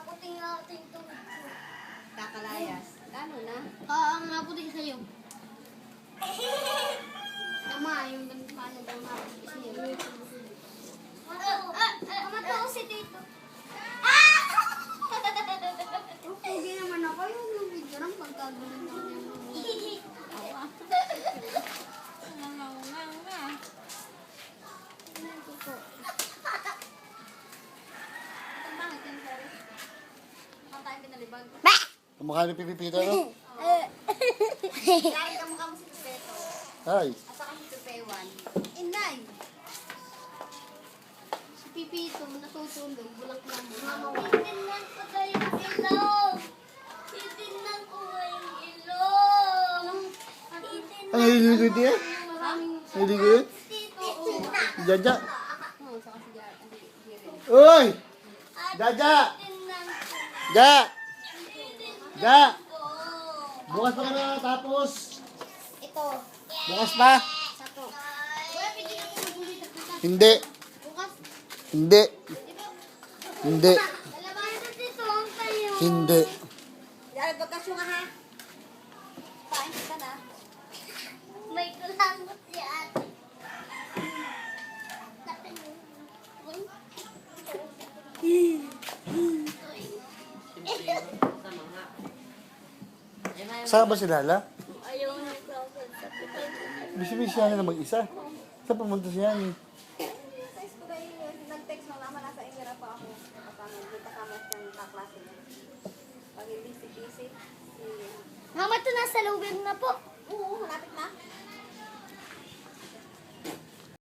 puting natin ito. Kakalayas. Ano na? Ang naputing sa'yo. Tama, yung ganito paano daw naputing sa'yo. Mataw si Tito. Hindi naman ako yung video ng pagkagaling ko niya. Ito po. Ang pangit yung sorry. Ang tayo pinalibag. Kamukha ni Pipipito, no? Lagi ka mukha mo si Peto. Ay. At saka si Pepewan. Inay. Si Pipito natutulog. Bulak lang mo. Titignan ko tayo yung ilong. Titignan ko yung ilong. Ay, hiligod niya. Maraming... Hiligod? Tito. Jaja. Oo, saka si Jiren. Uy! Jaja! Titignan ko. Ja! Ja! ko. Bukas pa ka na tapos. Ito. Bukas pa. Sato. Kuya, pwede na po magulit at kita. Hindi. Bukas. Hindi. Hindi. Dalabahan na dito. Ang tayo. Hindi. Dahil bagkasyo nga ha. Pain ka na. May kulangot si ate. Saan ba si Lala? Ayaw na ko sa Bisibisi siya na mag-isa. Saan pumunta siya ni? Sa school ay nag-text mo naman nasa Emira pa ako. Kasama siyang kaklase niya. Pag hindi si PC, si... Mama, ito nasa lubid na po. Oo, malapit na.